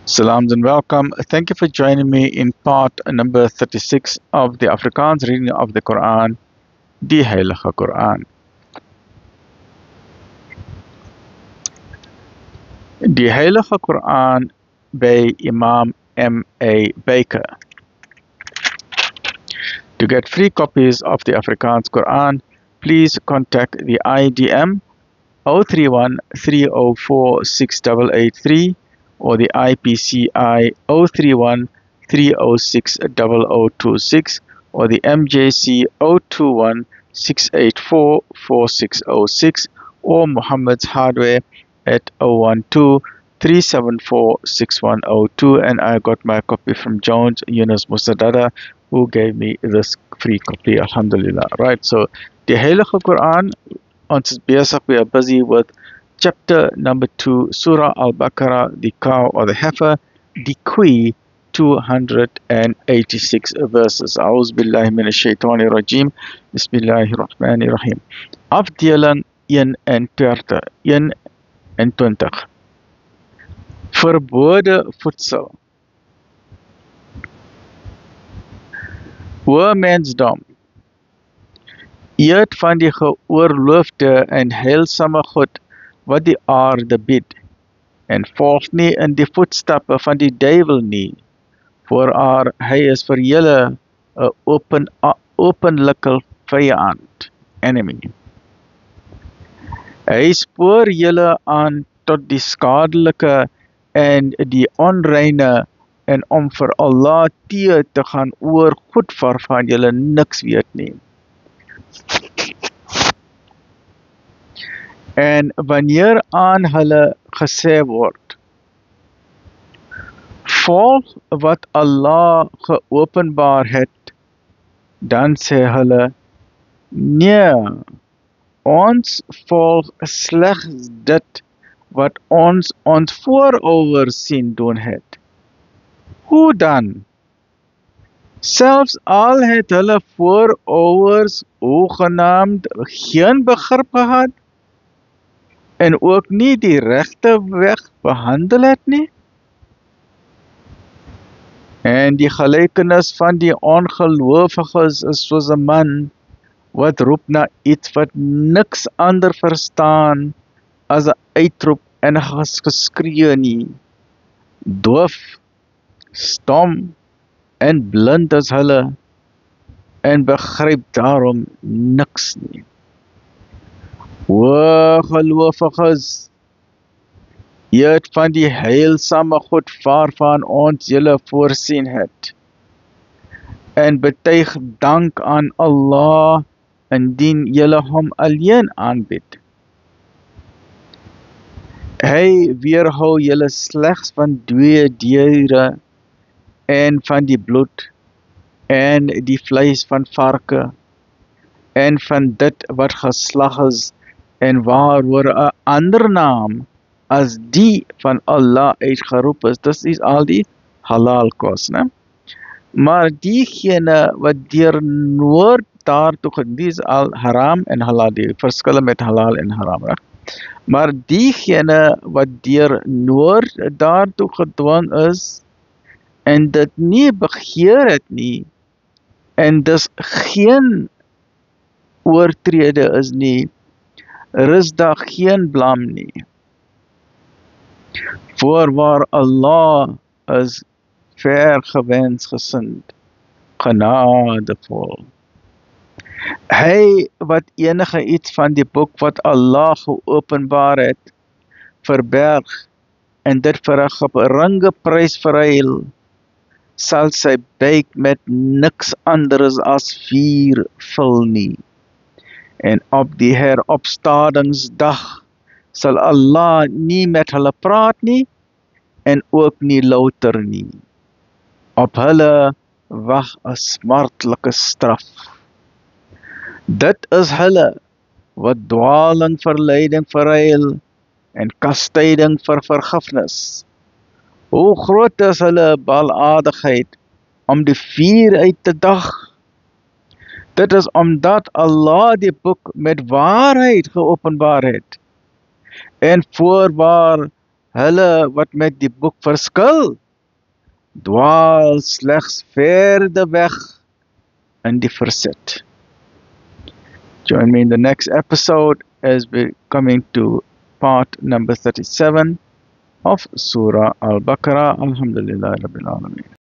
Salams and welcome. Thank you for joining me in part number 36 of the Afrikaans reading of the Quran, die Heilige Quran. Die Heilige Quran by Imam M.A. Baker. To get free copies of the Afrikaans Quran, please contact the IDM 031 304 6883 or the IPCI 031 306 0026 or the MJC 021 684 4606 or Muhammad's Hardware at 012 374 6102. And I got my copy from Jones Yunus Musadada, who gave me this free copy, alhamdulillah. Right, so the Heilige Quran, ons is besig, we are busy with chapter number 2, Surah Al-Baqarah, the cow or the heifer, decree 286 verses. A'udhu billahi minash shaitani rajim. Bismillahir Rahmanir Rahim. Afdeling 21. Verbode voedsel. O mensdom, eet van die geoorloofde en heilsame goed wat die aarde bied, en volg nie in die voetstappe van die duivel nie, voorwaar hy is vir julle 'n openlike vyand, enemy. Hy spoor julle aan tot die skadelike en die onreine, en om vir Allah te gaan oor goed waarvan julle niks weet nie. En wanneer aan hulle gesê word, volg wat Allah geopenbaar het, dan sê hulle, nee, ons volg slegs dit wat ons voorouders sien doen het. Hoe dan? Selfs al het hulle voorouders hoegenaamd geen begrip gehad en ook nie die regte weg behandel het nie. En die gelykenis van die ongelowiges is soos 'n man wat roep na iets wat niks ander verstaan as 'n uitroep en 'n geskree nie. Doof, stom en blind is hulle en begryp daarom niks nie. O gelowiges, eet van die heilsame goed waarvan ons julle voorsien het, en betuig dank aan Allah indien julle hom alleen aanbid. Hy weerhou julle slegs van dooie diere en van die bloed en die vleis van varke en van dit wat geslag is en waaroor 'n ander naam as die van Allah uitgeroep is. Dis is al die halal kos, né? Maar diegene wat deur noord daartoe gaan, die is al haram en halal, die verskille met halal en haram, né? Maar diegene wat deur noord daartoe gedwing is en dit nie begeer het nie, en dus geen oortrede is nie, is daar geen blame nie. Voorwaar Allah is vergewensgesind, genadevol. Hy wat enige iets van die boek wat Allah geopenbaar het, verberg en dit vir 'n geringe prys verruil, sal sy buik met niks anders as vuur vul nie. En op die heropstadingsdag sal Allah nie met hulle praat nie, en ook nie louter nie. Op hulle wag 'n smartlike straf. Dit is hulle wat dwaling verleiding verruil en kastyding vir vergifnis. Hoe groot is hulle baladigheid om die vuur uit te dag? Dit is omdat Allah die boek met waarheid geopenbaar het. En voorwaar hulle wat met die boek verskil, dwaal slegs verder weg in die verset. Join me in the next episode as we're coming to part number 37 of Surah Al-Baqarah. Alhamdulillah Rabbil Alameen.